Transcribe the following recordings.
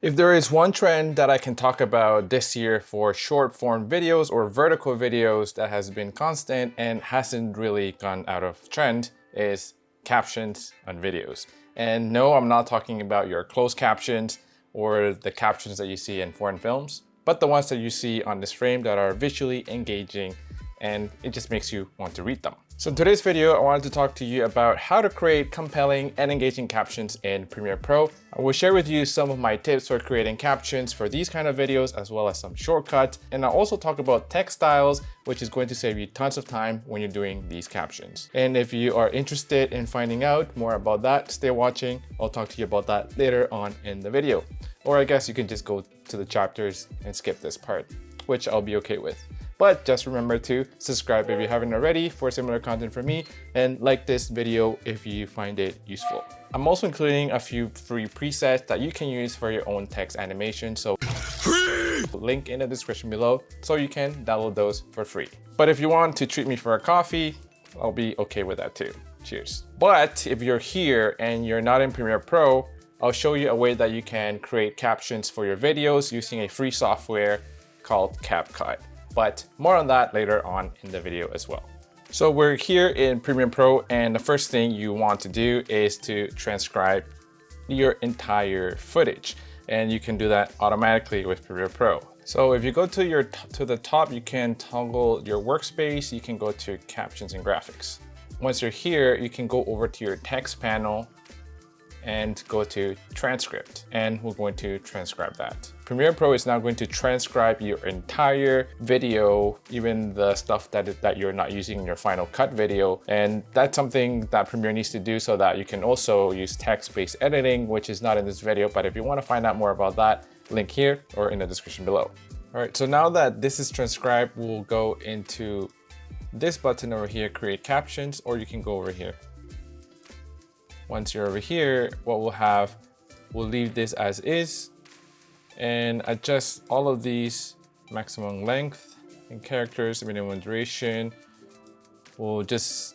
If there is one trend that I can talk about this year for short form videos or vertical videos that has been constant and hasn't really gone out of trend, is captions on videos. And no, I'm not talking about your closed captions or the captions that you see in foreign films, but the ones that you see on this frame that are visually engaging and it just makes you want to read them. So in today's video, I wanted to talk to you about how to create compelling and engaging captions in Premiere Pro. I will share with you some of my tips for creating captions for these kind of videos, as well as some shortcuts. And I'll also talk about text styles, which is going to save you tons of time when you're doing these captions. And if you are interested in finding out more about that, stay watching. I'll talk to you about that later on in the video. Or I guess you can just go to the chapters and skip this part, which I'll be okay with. But just remember to subscribe if you haven't already for similar content from me, and like this video if you find it useful. I'm also including a few free presets that you can use for your own text animation, so link in the description below so you can download those for free. But if you want to treat me for a coffee, I'll be okay with that too. Cheers. But if you're here and you're not in Premiere Pro, I'll show you a way that you can create captions for your videos using a free software called CapCut. But more on that later on in the video as well. So we're here in Premiere Pro, and the first thing you want to do is to transcribe your entire footage. And you can do that automatically with Premiere Pro. So if you go to the top, you can toggle your workspace, you can go to Captions and Graphics. Once you're here, you can go over to your text panel and go to transcript, and we're going to transcribe that. Premiere Pro is now going to transcribe your entire video, even the stuff that you're not using in your Final Cut video. And that's something that Premiere needs to do so that you can also use text-based editing, which is not in this video. But if you want to find out more about that, link here or in the description below. All right, so now that this is transcribed, we'll go into this button over here, create captions, or you can go over here. Once you're over here, what we'll have, we'll leave this as is and adjust all of these maximum length and characters, minimum duration. We'll just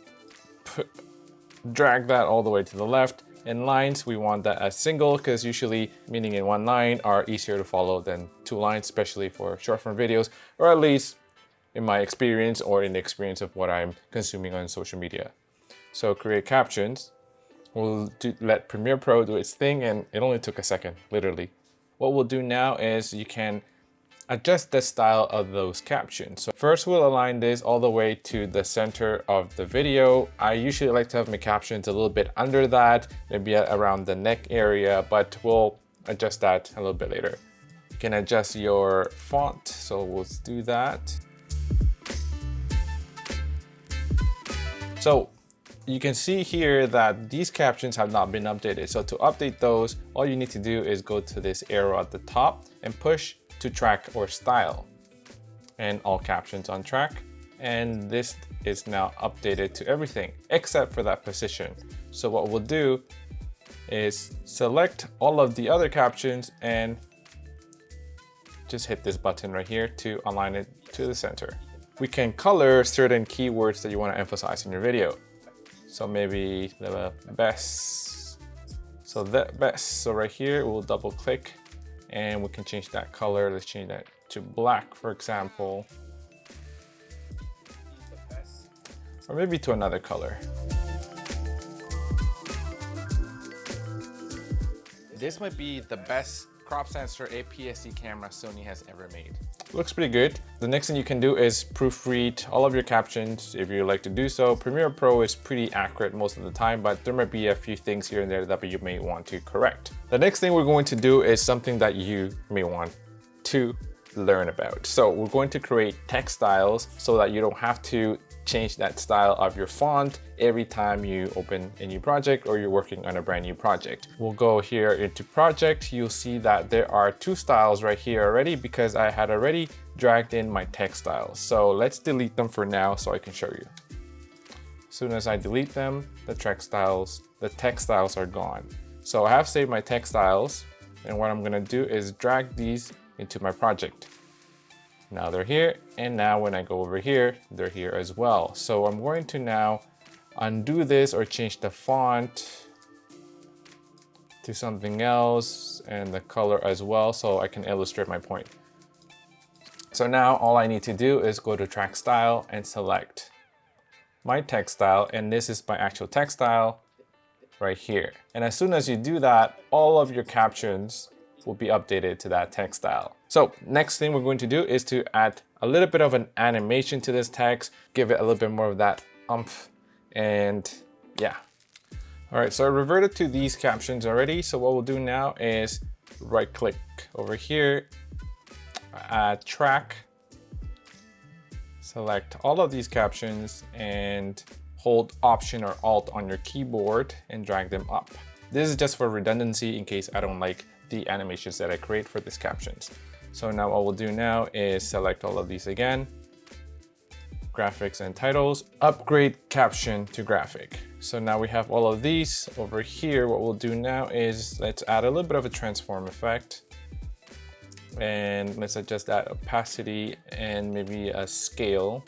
drag that all the way to the left. And lines, we want that as single because usually meaning in one line are easier to follow than two lines, especially for short form videos, or at least in my experience or in the experience of what I'm consuming on social media. So create captions. We'll let Premiere Pro do its thing, and it only took a second, literally. What we'll do now is you can adjust the style of those captions. So first we'll align this all the way to the center of the video. I usually like to have my captions a little bit under that, maybe around the neck area, but we'll adjust that a little bit later. You can adjust your font, so we'll do that. So you can see here that these captions have not been updated. So to update those, all you need to do is go to this arrow at the top and push to track or style, and all captions on track. And this is now updated to everything except for that position. So what we'll do is select all of the other captions and just hit this button right here to align it to the center. We can color certain keywords that you want to emphasize in your video. So maybe the best. So that best. So right here, we'll double click and we can change that color. Let's change that to black, for example. Or maybe to another color. This might be the best crop sensor APS-C camera Sony has ever made. Looks pretty good. The next thing you can do is proofread all of your captions if you like to do so. Premiere Pro is pretty accurate most of the time, but there might be a few things here and there that you may want to correct. The next thing we're going to do is something that you may want to learn about. So we're going to create text styles so that you don't have to change that style of your font every time you open a new project or you're working on a brand new project. We'll go here into project. You'll see that there are two styles right here already because I had already dragged in my text styles. So let's delete them for now so I can show you. As soon as I delete them, the text styles are gone. So I have saved my text styles, and what I'm gonna do is drag these into my project. Now they're here, and now when I go over here, they're here as well. So I'm going to now undo this or change the font to something else and the color as well so I can illustrate my point. So now all I need to do is go to track style and select my text style, and this is my actual text style right here. And as soon as you do that, all of your captions will be updated to that text style. So next thing we're going to do is to add a little bit of an animation to this text, give it a little bit more of that oomph, and yeah. All right, so I reverted to these captions already. So what we'll do now is right click over here, add track, select all of these captions and hold Option or Alt on your keyboard and drag them up. This is just for redundancy in case I don't like the animations that I create for these captions. So now what we'll do now is select all of these again, graphics and titles, upgrade caption to graphic. So now we have all of these over here. What we'll do now is let's add a little bit of a transform effect. And let's adjust that opacity and maybe a scale.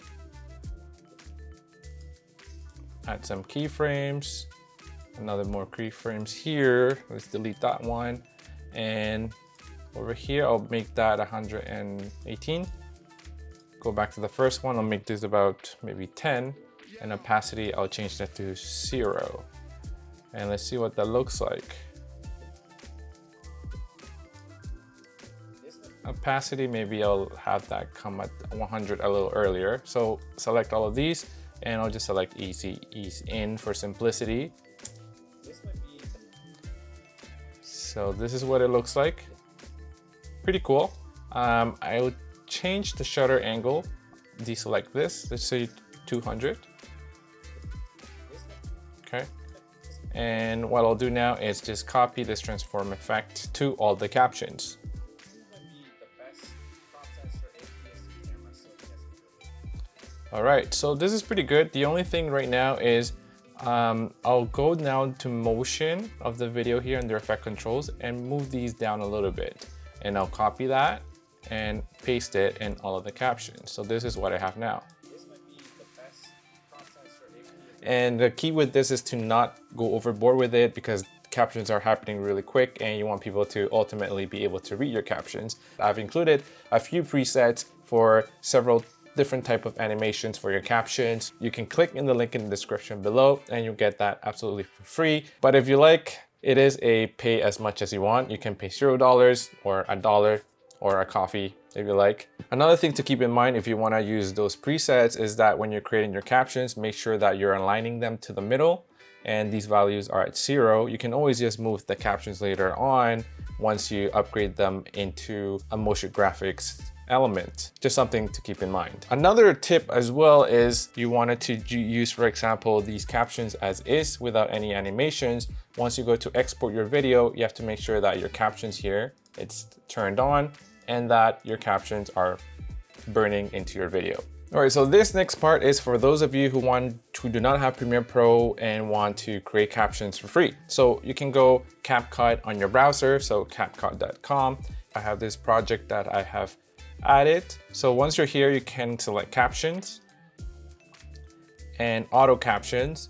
Add some keyframes, another more keyframes here. Let's delete that one. And over here, I'll make that 118. Go back to the first one. I'll make this about maybe 10. And opacity, I'll change that to 0. And let's see what that looks like. Opacity, maybe I'll have that come at 100 a little earlier. So select all of these and I'll just select ease in for simplicity. So this is what it looks like. Pretty cool. I will change the shutter angle, deselect this, let's say 200. Okay. And what I'll do now is just copy this transform effect to all the captions. All right, so this is pretty good. The only thing right now is I'll go down to motion of the video here under effect controls and move these down a little bit. And I'll copy that and paste it in all of the captions. So this is what I have now. And the key with this is to not go overboard with it because captions are happening really quick and you want people to ultimately be able to read your captions. I've included a few presets for several different type of animations for your captions. You can click in the link in the description below and you'll get that absolutely for free. But if you like, it is a pay as much as you want. You can pay $0 or $1 or a coffee if you like. Another thing to keep in mind if you want to use those presets is that when you're creating your captions, make sure that you're aligning them to the middle and these values are at 0. You can always just move the captions later on once you upgrade them into a motion graphics element. Just something to keep in mind. Another tip as well is you wanted to use, for example, these captions as is without any animations. Once you go to export your video, you have to make sure that your captions here, it's turned on and that your captions are burning into your video. All right, so this next part is for those of you who do not have Premiere Pro and want to create captions for free. So you can go CapCut on your browser, so CapCut.com. I have this project that I have added. So once you're here, you can select captions and auto captions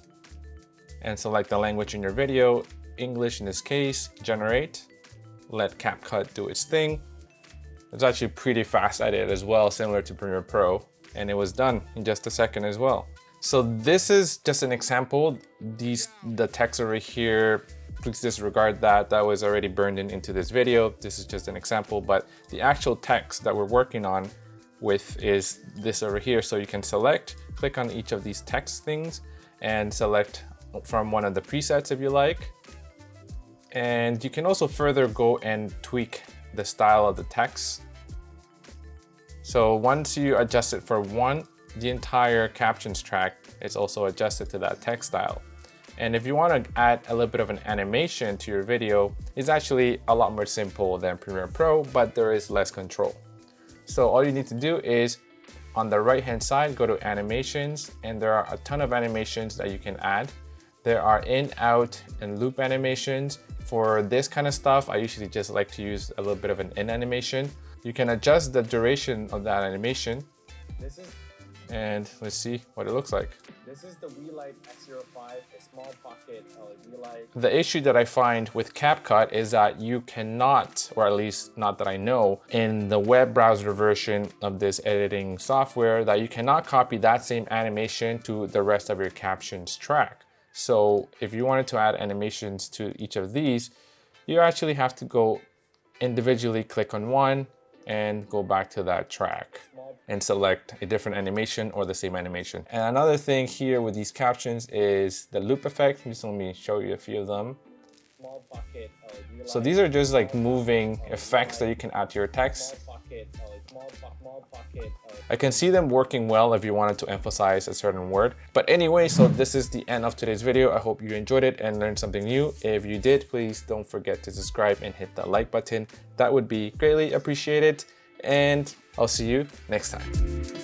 and select the language in your video, English in this case, generate, let CapCut do its thing. It's actually pretty fast at it as well, similar to Premiere Pro, and it was done in just a second as well. So this is just an example. The text over here, please disregard that. That was already burned into this video. This is just an example, but the actual text that we're working on with is this over here. So you can select, click on each of these text things and select from one of the presets if you like. And you can also further go and tweak the style of the text. So once you adjust it for one, the entire captions track is also adjusted to that text style. And if you want to add a little bit of an animation to your video, it's actually a lot more simple than Premiere Pro, but there is less control. So all you need to do is on the right hand side, go to animations, and there are a ton of animations that you can add. There are in, out, and loop animations. For this kind of stuff, I usually just like to use a little bit of an in animation. You can adjust the duration of that animation. And let's see what it looks like. This is the Relight S05, a small pocket LED light. The issue that I find with CapCut is that you cannot, or at least not that I know, in the web browser version of this editing software, that you cannot copy that same animation to the rest of your captions track. So if you wanted to add animations to each of these, you actually have to go individually click on one and go back to that track and select a different animation or the same animation. And another thing here with these captions is the loop effect. Just let me show you a few of them. So these are just like moving effects that you can add to your text. I can see them working well if you wanted to emphasize a certain word. But anyway, so this is the end of today's video. I hope you enjoyed it and learned something new. If you did, please don't forget to subscribe and hit the like button. That would be greatly appreciated. And I'll see you next time.